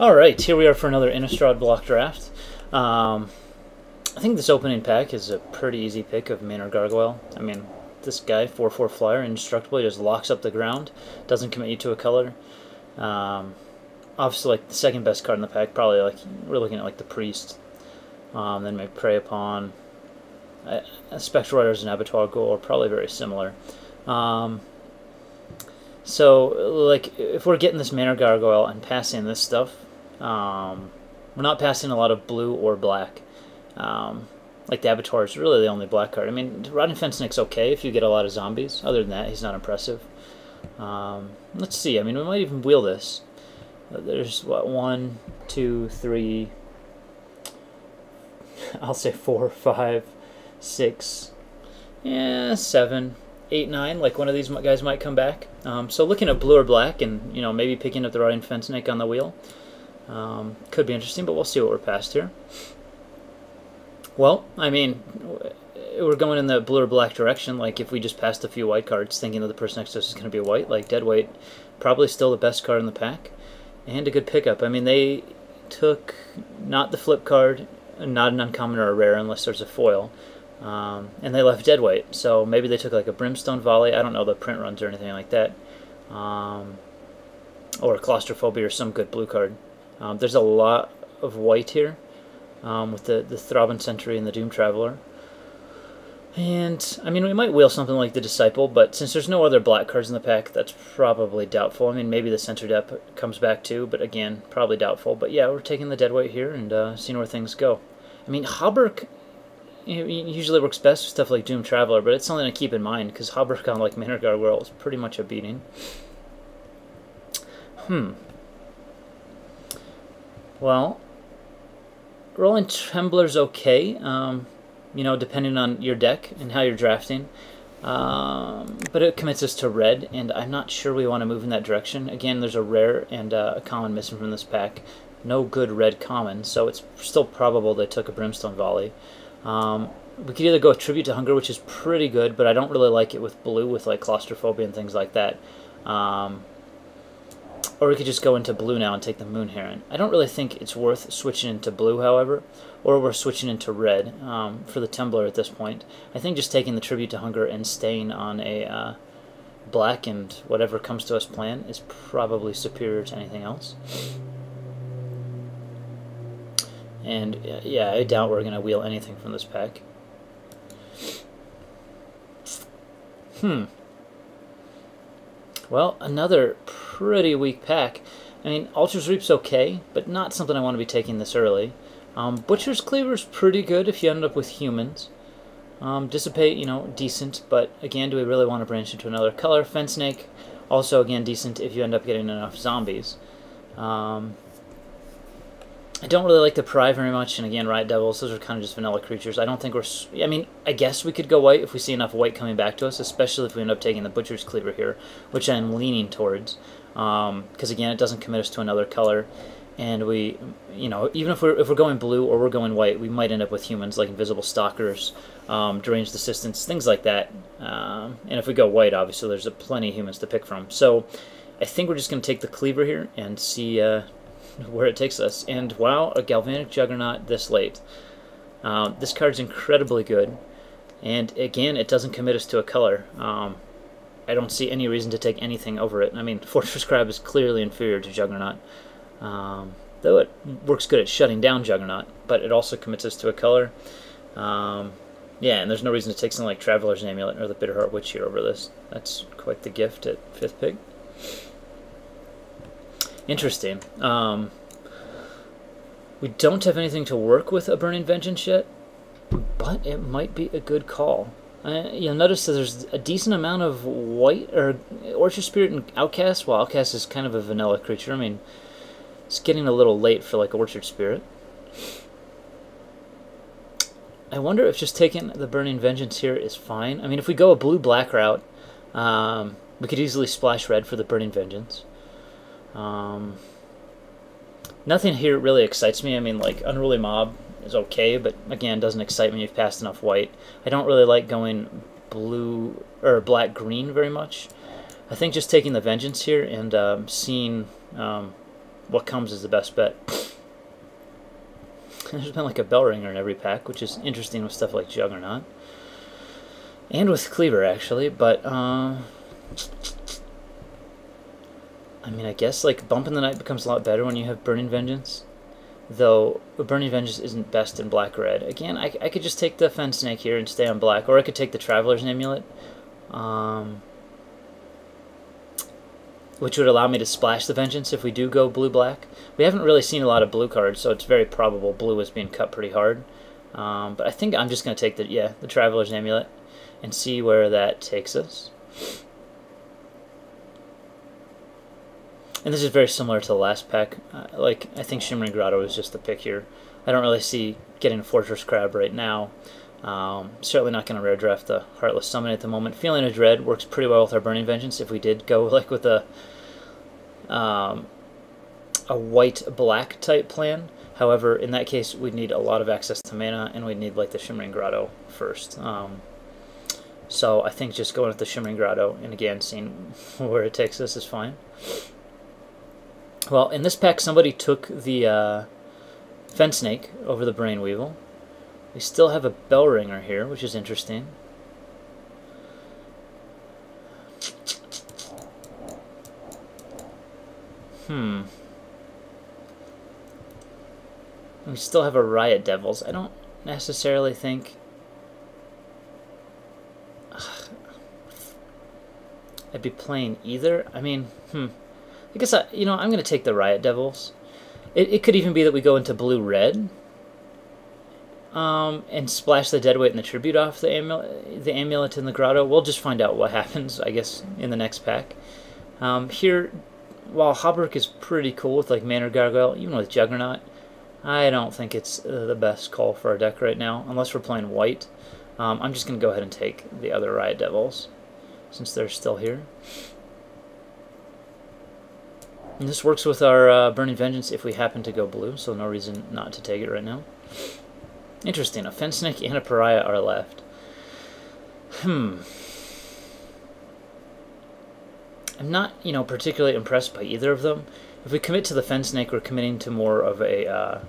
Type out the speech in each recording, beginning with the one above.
Alright, here we are for another Innistrad block draft. I think this opening pack is a pretty easy pick of Maynard Gargoyle. I mean, this guy, 4/4 flyer, indestructible, he just locks up the ground, doesn't commit you to a color. Obviously, like, the second best card in the pack, probably, like, we're looking at, like, the Priest. Then maybe Prey Upon. A Spectral Riders and Abattoir Ghoul are probably very similar. So, like, if we're getting this Maynard Gargoyle and passing this stuff, we're not passing a lot of blue or black. Like, the Abattoir is really the only black card. I mean, Rotting Fence Nick's okay if you get a lot of zombies. Other than that, he's not impressive. Let's see. I mean, we might even wheel this. There's, what, 1, 2, 3... I'll say 4, 5, 6... Yeah, 7... 8, 9, like one of these guys might come back. So looking at blue or black and, you know, maybe picking up the Rotting Fence Snake on the wheel could be interesting, but we'll see what we're past here. Well, I mean, we're going in the blue or black direction. Like, if we just passed a few white cards thinking that the person next to us is going to be a white, like Deadweight, probably still the best card in the pack, and a good pickup. I mean, they took not the flip card, not an uncommon or a rare unless there's a foil. And they left Deadweight, so maybe they took like a Brimstone Volley. I don't know the print runs or anything like that. Or a Claustrophobia or some good blue card. There's a lot of white here with the Throbbing Sentry and the Doom Traveler. And, I mean, we might wheel something like the Disciple, but since there's no other black cards in the pack, that's probably doubtful. I mean, maybe the Center Depth comes back too, but again, probably doubtful. But yeah, we're taking the Deadweight here and seeing where things go. I mean, Hauberk usually works best with stuff like Doom Traveler, but it's something to keep in mind, because Hauberk on like Maynard Gargoyle is pretty much a beating. Well, Rolling Trembler's okay, you know, depending on your deck and how you're drafting. But it commits us to red, and I'm not sure we want to move in that direction. Again, there's a rare and a common missing from this pack. No good red common, so it's still probable they took a Brimstone Volley. We could either go with Tribute to Hunger, which is pretty good, but I don't really like it with blue, with like Claustrophobia and things like that. Or we could just go into blue now and take the Moon Heron. I don't really think it's worth switching into blue, however, or we're switching into red for the Tumbler at this point. I think just taking the Tribute to Hunger and staying on a black and whatever comes to us plan is probably superior to anything else. And yeah, I doubt we're going to wheel anything from this pack. Well, another pretty weak pack. I mean, Ultra's Reap's okay, but not something I want to be taking this early. Butcher's Cleaver's pretty good if you end up with humans. Dissipate, you know, decent, but again, do we really want to branch into another color? Fence Snake, also again decent if you end up getting enough zombies. I don't really like the Pry very much, and again, Riot Devils, those are kind of just vanilla creatures. I don't think we're... I mean, I guess we could go white if we see enough white coming back to us, especially if we end up taking the Butcher's Cleaver here, which I'm leaning towards. Because again, it doesn't commit us to another color, and we, you know, even if we're going blue or we're going white, we might end up with humans like Invisible Stalkers, Deranged Assistants, things like that. And if we go white, obviously, there's plenty of humans to pick from. So I think we're just going to take the Cleaver here and see... where it takes us. And wow, a Galvanic Juggernaut this late. This card's incredibly good, and again, it doesn't commit us to a color. I don't see any reason to take anything over it. I mean, Fortress Crab is clearly inferior to Juggernaut, though it works good at shutting down Juggernaut, but it also commits us to a color. Yeah, and there's no reason to take something like Traveler's Amulet or the Bitterheart Witch here over this. That's quite the gift at 5th pick. Interesting. We don't have anything to work with a Burning Vengeance yet, but it might be a good call. You'll notice that there's a decent amount of white, or Orchard Spirit and Outcast. Well, Outcast is kind of a vanilla creature. I mean, it's getting a little late for like Orchard Spirit. I wonder if just taking the Burning Vengeance here is fine. I mean, if we go a blue-black route, we could easily splash red for the Burning Vengeance. Nothing here really excites me. I mean, like, Unruly Mob is okay, but again, doesn't excite me. You've passed enough white. I don't really like going blue or black-green very much. I think just taking the Vengeance here and seeing what comes is the best bet. There's been like a bell ringer in every pack, which is interesting with stuff like Juggernaut. And with Cleaver, actually, but, I mean, I guess, like, Bump in the Night becomes a lot better when you have Burning Vengeance. Though, Burning Vengeance isn't best in black-red. Again, I could just take the Fen Snake here and stay on black, or I could take the Traveler's Amulet, which would allow me to splash the Vengeance if we do go blue-black. We haven't really seen a lot of blue cards, so it's very probable blue is being cut pretty hard. But I think I'm just going to take the Traveler's Amulet and see where that takes us. And this is very similar to the last pack. Like, I think Shimmering Grotto is just the pick here. I don't really see getting a Fortress Crab right now. Certainly not going to rare draft the Heartless Summon at the moment. Feeling of Dread works pretty well with our Burning Vengeance if we did go like with a white-black type plan. However, in that case, we'd need a lot of access to mana, and we'd need like the Shimmering Grotto first. So I think just going with the Shimmering Grotto, and again, seeing where it takes us is fine. Well, in this pack, somebody took the Fen Snake over the Brain Weevil. We still have a Bell Ringer here, which is interesting. We still have a Riot Devils. I don't necessarily think I'd be playing either. I mean, I guess I'm going to take the Riot Devils. It could even be that we go into blue-red and splash the Deadweight and the Tribute off the amulet in the Grotto. We'll just find out what happens, I guess, in the next pack. Here, while Hobberk is pretty cool with like Manor Gargoyle, even with Juggernaut, I don't think it's the best call for our deck right now, unless we're playing white. I'm just going to go ahead and take the other Riot Devils, since they're still here. And this works with our Burning Vengeance if we happen to go blue, so no reason not to take it right now. Interesting, a Fen Snake and a Pariah are left. I'm not, particularly impressed by either of them. If we commit to the Fen Snake, we're committing to more of a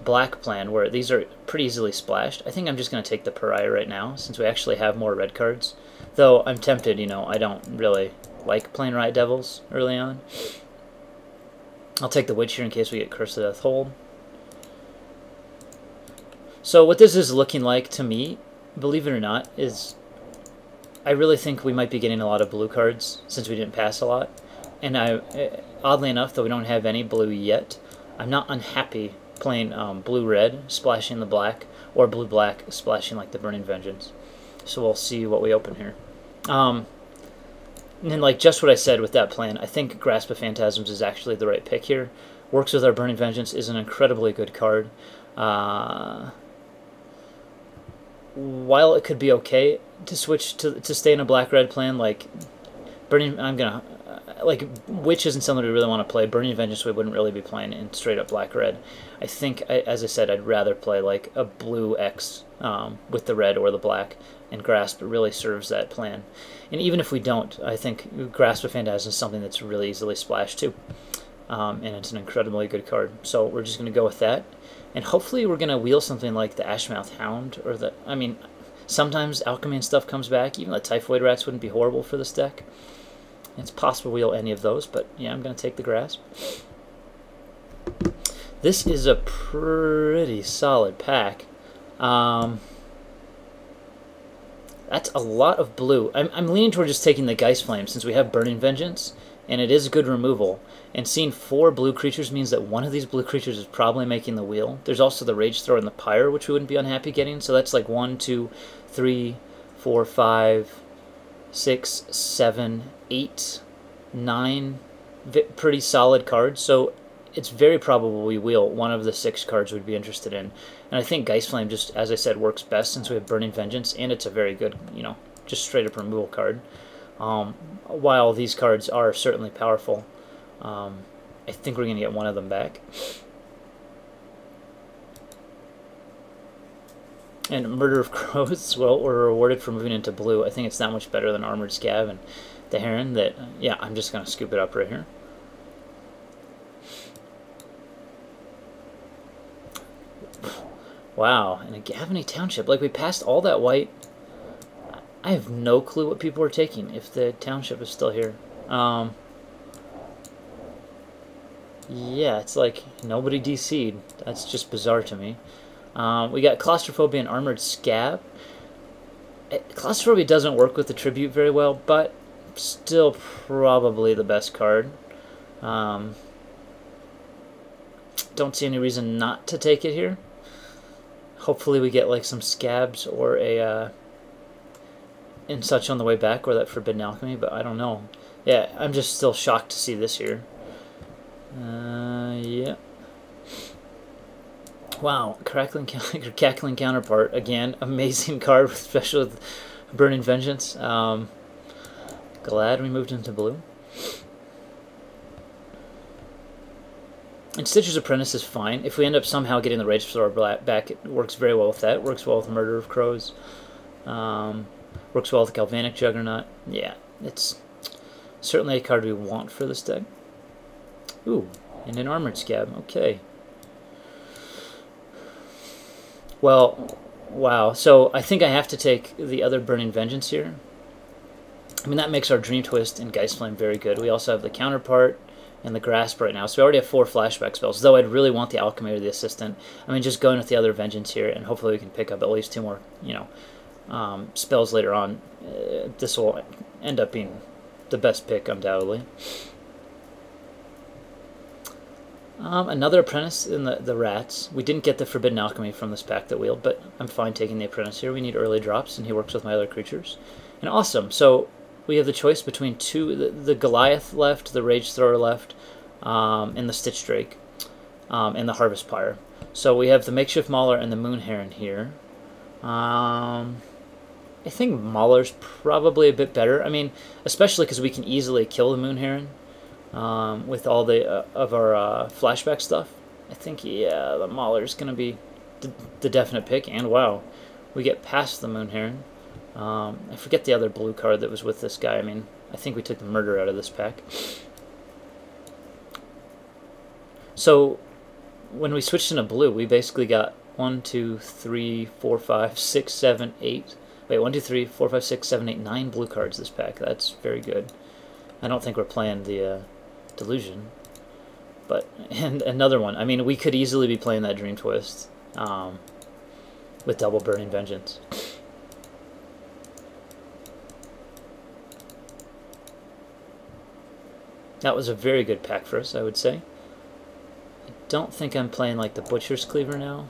black plan, where these are pretty easily splashed. I think I'm just going to take the Pariah right now, since we actually have more red cards. Though I'm tempted, I don't really like playing Riot Devils early on. I'll take the Witch here in case we get Curse of Death Hold. So what this is looking like to me, believe it or not, is I really think we might be getting a lot of blue cards since we didn't pass a lot. And oddly enough, though we don't have any blue yet, I'm not unhappy playing blue-red, splashing the black, or blue-black, splashing like the Burning Vengeance. So we'll see what we open here. And then, like, just what I said with that plan, I think Grasp of Phantasms is actually the right pick here. Works with our Burning Vengeance, is an incredibly good card. While it could be okay to switch to stay in a black-red plan, like, Witch isn't something we really want to play. Burning Vengeance we wouldn't really be playing in straight-up black-red. I think, as I said, I'd rather play, like, a blue X with the red or the black, and Grasp really serves that plan. And even if we don't, I think Grasp of Phantasms is something that's really easily splashed too. And it's an incredibly good card. So we're just going to go with that. And hopefully we're going to wheel something like the Ashmouth Hound, or sometimes Alchemy and stuff comes back. Even the Typhoid Rats wouldn't be horrible for this deck. It's possible we'll wheel any of those, but yeah, I'm going to take the Grasp. This is a pretty solid pack. That's a lot of blue. I'm leaning toward just taking the Geist Flame since we have Burning Vengeance, and it is a good removal. And seeing 4 blue creatures means that one of these blue creatures is probably making the wheel. There's also the Rage Thrower and the Pyre, which we wouldn't be unhappy getting. So that's like 1, 2, 3, 4, 5, 6, 7, 8, 9 pretty solid cards. So it's very probable we wheel one of the 6 cards we'd be interested in. And I think Geist Flame, just as I said, works best since we have Burning Vengeance, and it's a very good, just straight up removal card. While these cards are certainly powerful, I think we're going to get one of them back. And Murder of Crows, well, we're rewarded for moving into blue. I think it's that much better than Armored Scav and the Heron that, yeah, I'm just going to scoop it up right here. Wow, in a Gavany Township. Like, we passed all that white. I have no clue what people are taking if the township is still here. Yeah, it's like nobody DC'd. That's just bizarre to me. We got Claustrophobia and Armored Scab. Claustrophobia doesn't work with the Tribute very well, but still probably the best card. Don't see any reason not to take it here. Hopefully we get like some Scabs or a and such on the way back, or that Forbidden Alchemy, but I don't know. Yeah, I'm just still shocked to see this here. Yeah. Wow, Cackling Counterpart, again, amazing card, especially with Burning Vengeance. Glad we moved into blue. And Stitcher's Apprentice is fine. If we end up somehow getting the Rage Thrower back, it works very well with that. It works well with Murder of Crows. Works well with Galvanic Juggernaut. Yeah, it's certainly a card we want for this deck. Ooh, and an Armored Scab. Okay. Well, wow. So I think I have to take the other Burning Vengeance here. I mean, that makes our Dream Twist and Geist Flame very good. We also have the Counterpart and the Grasp right now. So we already have 4 flashback spells, though I'd really want the Alchemy or the Assistant. I mean, just going with the other Vengeance here, and hopefully we can pick up at least 2 more, you know, spells later on. This will end up being the best pick, undoubtedly. Another Apprentice in the Rats. We didn't get the Forbidden Alchemy from this pack that wheeled, but I'm fine taking the Apprentice here. We need early drops, and he works with my other creatures. And awesome. So we have the choice between the Goliath left, the Rage Thrower left, and the Stitch Drake, and the Harvest Pyre. So we have the Makeshift Mauler and the Moon Heron here. I think Mauler's probably a bit better. I mean, especially because we can easily kill the Moon Heron with all the of our flashback stuff. I think, yeah, the Mauler's going to be the definite pick. And wow, we get past the Moon Heron. I forget the other blue card that was with this guy. I mean, I think we took the Murder out of this pack. So when we switched into blue, we basically got 1, 2, 3, 4, 5, 6, 7, 8. Wait, 1, 2, 3, 4, 5, 6, 7, 8, 9 blue cards this pack. That's very good. I don't think we're playing the Delusion. But, and another one. I mean, we could easily be playing that Dream Twist with double Burning Vengeance. That was a very good pack for us, I would say. I don't think I'm playing like the Butcher's Cleaver now.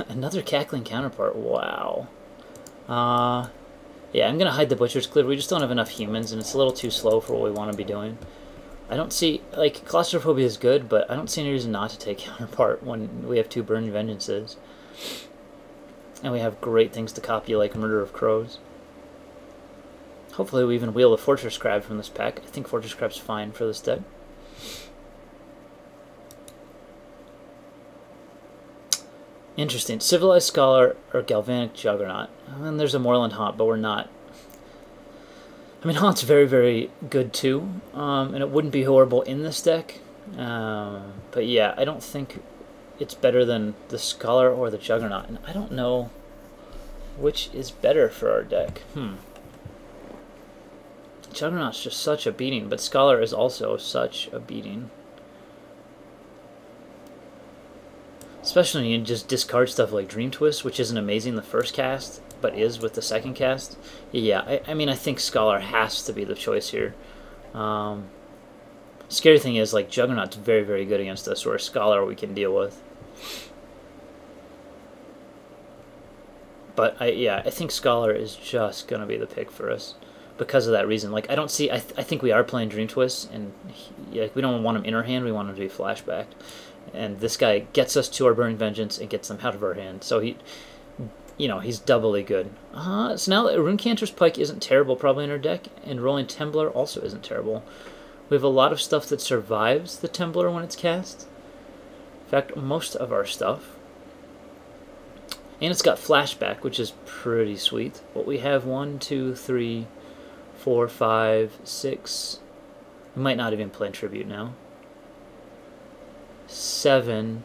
Another Cackling Counterpart, wow. Yeah, I'm going to hide the Butcher's Cleaver. We just don't have enough humans, and it's a little too slow for what we want to be doing. I don't see, like, Claustrophobia is good, but I don't see any reason not to take Counterpart when we have 2 Burning Vengeances. And we have great things to copy, like Murder of Crows. Hopefully we even wheel the Fortress Crab from this pack. I think Fortress Crab's fine for this deck. Interesting. Civilized Scholar or Galvanic Juggernaut. And there's a Moorland Haunt, but we're not. I mean, Haunt's very, very good too. And it wouldn't be horrible in this deck. But yeah, I don't think it's better than the Scholar or the Juggernaut. And I don't know which is better for our deck. Juggernaut's just such a beating, but Scholar is also such a beating. Especially when you just discard stuff like Dream Twist, which isn't amazing the first cast, but is with the second cast. Yeah, I mean, I think Scholar has to be the choice here. Scary thing is, like, Juggernaut's very, very good against us, whereas Scholar we can deal with. But, yeah, I think Scholar is just going to be the pick for us. Because of that reason, like, I don't see. I think we are playing Dream Twist, and we don't want him in our hand. We want him to be flashbacked, and this guy gets us to our Burning Vengeance and gets them out of our hand. So he, you know, he's doubly good. So now Runecanter's Pike isn't terrible, probably in our deck, and Rolling Tembler also isn't terrible. We have a lot of stuff that survives the Tembler when it's cast. In fact, most of our stuff. And it's got flashback, which is pretty sweet. But we have 1, 2, 3, 4, 5, 6. We might not even play Tribute now. 7.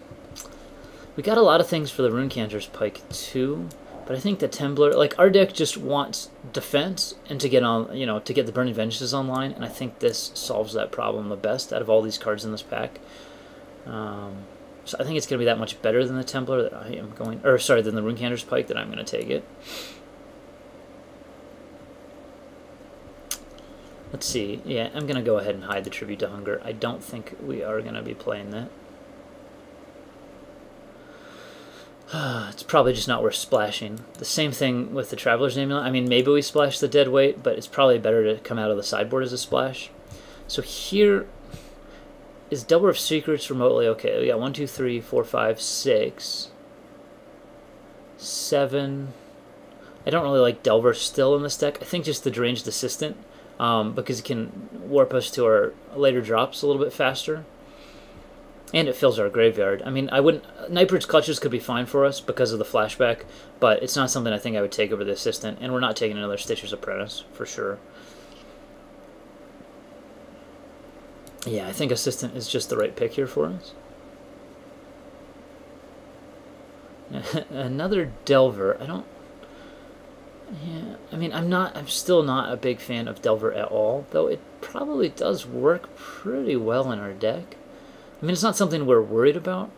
We got a lot of things for the Runecanter's Pike too, but I think the Temblor, like our deck just wants defense and to get on, you know, to get the Burning Vengeances online, and I think this solves that problem the best out of all these cards in this pack. So I think it's going to be that much better than the Templar that I am going, or sorry, than the Runecanter's Pike that I'm going to take it. Let's see. Yeah, I'm going to go ahead and hide the Tribute to Hunger. I don't think we are going to be playing that. It's probably just not worth splashing. The same thing with the Traveler's Amulet. I mean, maybe we splash the Dead Weight, but it's probably better to come out of the sideboard as a splash. So here is Delver of Secrets remotely okay. We got 1, 2, 3, 4, 5, 6, 7. I don't really like Delver still in this deck. I think just the Deranged Assistant, because it can warp us to our later drops a little bit faster. And it fills our graveyard. I mean, I wouldn't... Nightbridge Clutches could be fine for us because of the flashback, but it's not something I think I would take over the Assistant, and we're not taking another Stitcher's Apprentice, for sure. Yeah, I think Assistant is just the right pick here for us. Another Delver. I don't... Yeah, I mean, I'm still not a big fan of Delver at all, though it probably does work pretty well in our deck. I mean, it's not something we're worried about.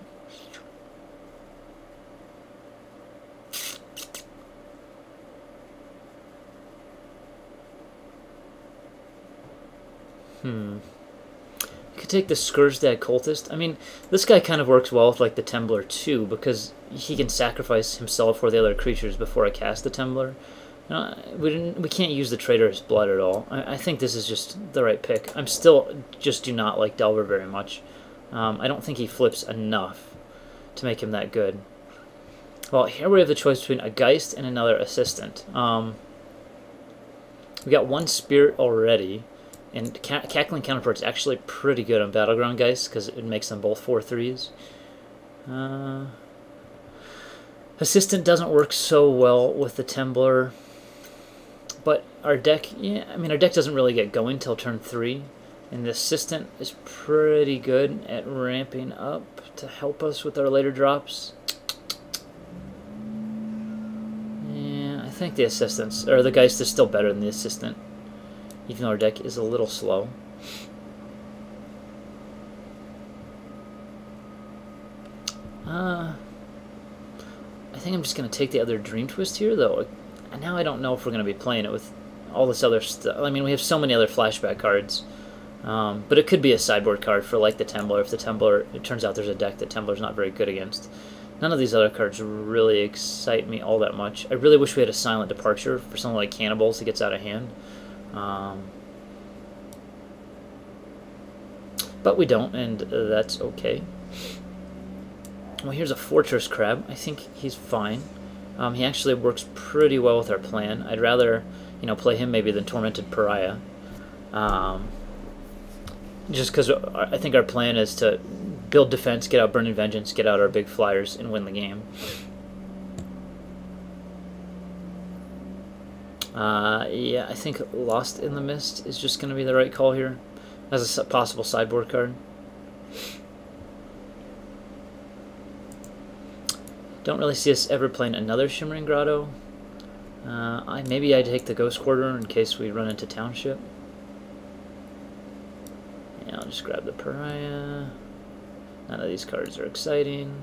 You could take the Scourgedad Cultist. I mean, this guy kind of works well with, like, the Temblor, too, because he can sacrifice himself or the other creatures before I cast the Temblor. We can't use the Traitor's Blood at all. I think this is just the right pick. I'm still just do not like Delver very much. I don't think he flips enough to make him that good. Well, here we have the choice between a Geist and another Assistant. We got one Spirit already, and Cackling Counterpart's actually pretty good on Battleground Geist because it makes them both 4/3s. Assistant doesn't work so well with the Temblor, but our deck, yeah, I mean, our deck doesn't really get going till turn 3. And the Assistant is pretty good at ramping up to help us with our later drops. Yeah, I think the Assistant's, or the Geist is still better than the Assistant, even though our deck is a little slow. I think I'm just going to take the other Dream Twist here, though. And now I don't know if we're going to be playing it with all this other stuff. I mean, we have so many other flashback cards. But it could be a sideboard card for, like, the Temblor. If the Temblor, it turns out there's a deck that Temblor's not very good against. None of these other cards really excite me all that much. I really wish we had a Silent Departure for something like Cannibals that gets out of hand. But we don't, and that's okay. Well, here's a Fortress Crab. I think he's fine. He actually works pretty well with our plan. I'd rather, you know, play him maybe than Tormented Pariah. Just because I think our plan is to build defense, get out Burning Vengeance, get out our big flyers, and win the game. Yeah, I think Lost in the Mist is just going to be the right call here as a possible sideboard card. Don't really see us ever playing another Shimmering Grotto. Maybe I'd take the Ghost Quarter in case we run into Township. Yeah, I'll just grab the Pariah. None of these cards are exciting.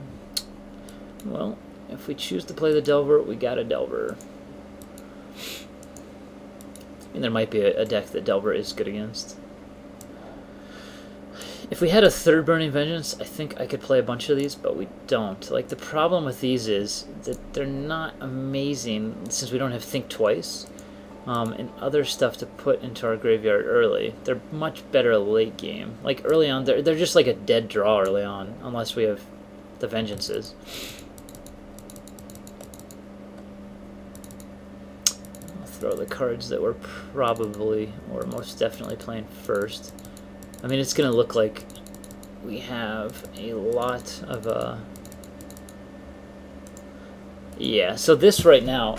Well, if we choose to play the Delver, we got a Delver. And there might be a deck that Delver is good against. If we had a third Burning Vengeance, I think I could play a bunch of these, but we don't. Like, the problem with these is that they're not amazing since we don't have Think Twice. And other stuff to put into our graveyard early. They're much better late game. Like early on, they're just like a dead draw early on, unless we have the Vengeances. I'll throw the cards that we're probably, or most definitely playing first. I mean, it's going to look like we have a lot of... Yeah, so this right now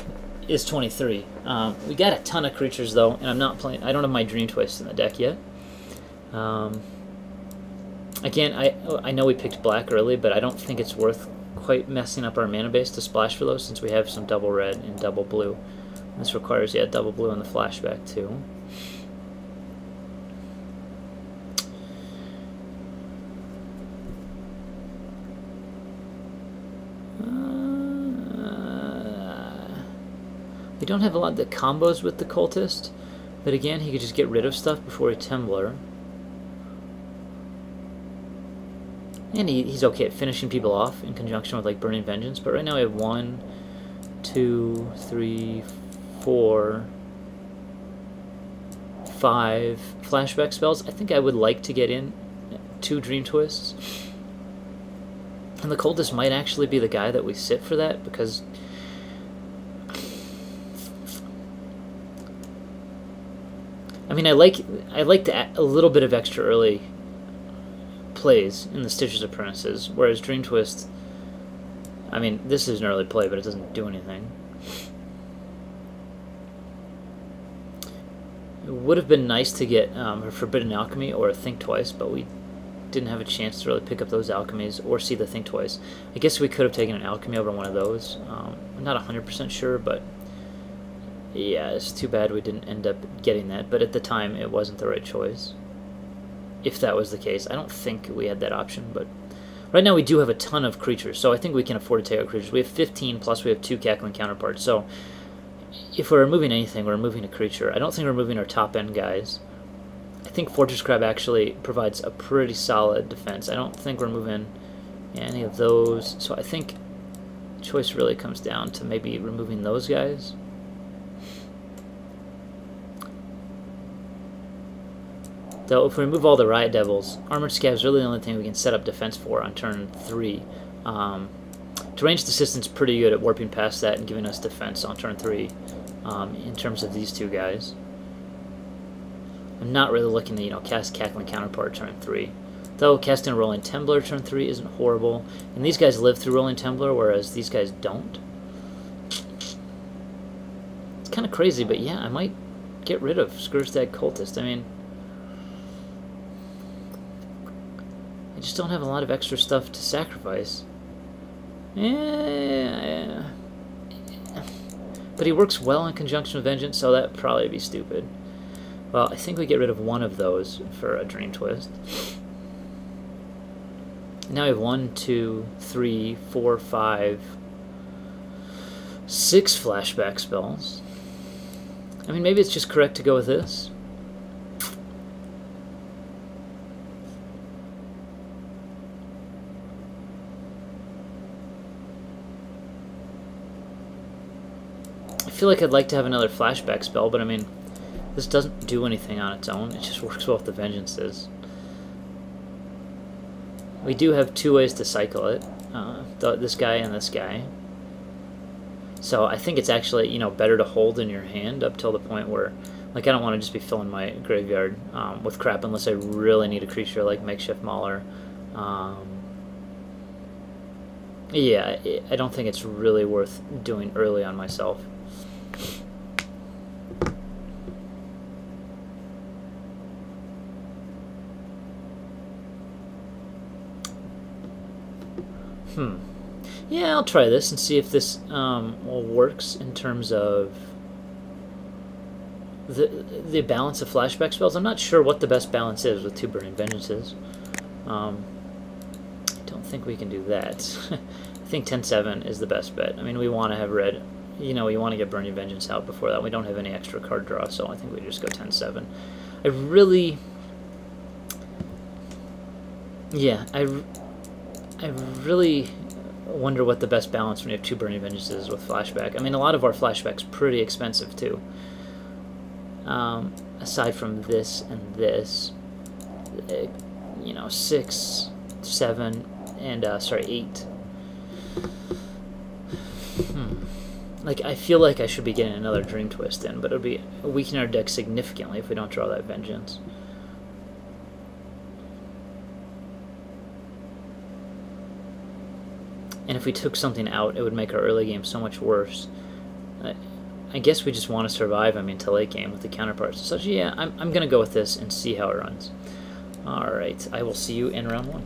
is 23. We got a ton of creatures though, and I'm not playing. I don't have my Dream Twist in the deck yet. Again, I know we picked black early, but I don't think it's worth quite messing up our mana base to splash for those, since we have some double red and double blue. This requires, yeah, double blue in the flashback too. We don't have a lot that combos with the cultist, but again, he could just get rid of stuff before he Tembler. And he's okay at finishing people off in conjunction with like Burning Vengeance, but right now we have 1, 2, 3, 4, 5 flashback spells. I think I would like to get in 2 Dream Twists. And the cultist might actually be the guy that we sit for that, because I mean, I like to add a little bit of extra early plays in the Stitcher's Apprentices, whereas Dream Twist, I mean, this is an early play, but it doesn't do anything. It would have been nice to get a Forbidden Alchemy or a Think Twice, but we didn't have a chance to really pick up those alchemies or see the Think Twice. I guess we could have taken an alchemy over one of those. I'm not 100% sure, but yeah, it's too bad we didn't end up getting that. But at the time, it wasn't the right choice. If that was the case. I don't think we had that option, but right now we do have a ton of creatures, so I think we can afford to take out creatures. We have 15, plus we have 2 Cackling Counterparts, so if we're removing anything, we're removing a creature. I don't think we're removing our top-end guys. I think Fortress Crab actually provides a pretty solid defense. I don't think we're removing any of those, so I think choice really comes down to maybe removing those guys. Though if we remove all the Riot Devils, Armored Scab is really the only thing we can set up defense for on turn 3. Deranged Assistant's pretty good at warping past that and giving us defense on turn 3 in terms of these 2 guys. I'm not really looking to, you know, cast Cackling Counterpart turn 3. Though casting Rolling Tembler turn 3 isn't horrible. And these guys live through Rolling Tembler, whereas these guys don't. It's kind of crazy, but yeah, I might get rid of Scourgestag Cultist. I mean, I just don't have a lot of extra stuff to sacrifice. Yeah. But he works well in conjunction with Vengeance, so that'd probably be stupid. Well, I think we get rid of one of those for a Dream Twist. Now we have 1, 2, 3, 4, 5, 6 flashback spells. I mean, maybe it's just correct to go with this. I feel like I'd like to have another flashback spell, but I mean, this doesn't do anything on its own. It just works well with the Vengeances. We do have 2 ways to cycle it, this guy and this guy. So I think it's actually, you know, better to hold in your hand up till the point where, like, I don't want to just be filling my graveyard with crap unless I really need a creature like Makeshift Mauler. Yeah, I don't think it's really worth doing early on myself. Yeah, I'll try this and see if this works in terms of the balance of flashback spells. I'm not sure what the best balance is with 2 Burning Vengeances. I don't think we can do that. I think 10-7 is the best bet. I mean, we want to have red. You know, we want to get Burning Vengeance out before that. We don't have any extra card draw, so I think we just go 10-7. I really wonder what the best balance when you have 2 Burning Vengeances is with flashback. I mean, a lot of our flashback's pretty expensive too. Aside from this and this, you know, 6, 7, and sorry, 8. Like, I feel like I should be getting another Dream Twist in, but it would be weaken our deck significantly if we don't draw that Vengeance. And if we took something out, it would make our early game so much worse. I guess we just want to survive, I mean, to late game with the counterparts. So yeah, I'm going to go with this and see how it runs. Alright, I will see you in round 1.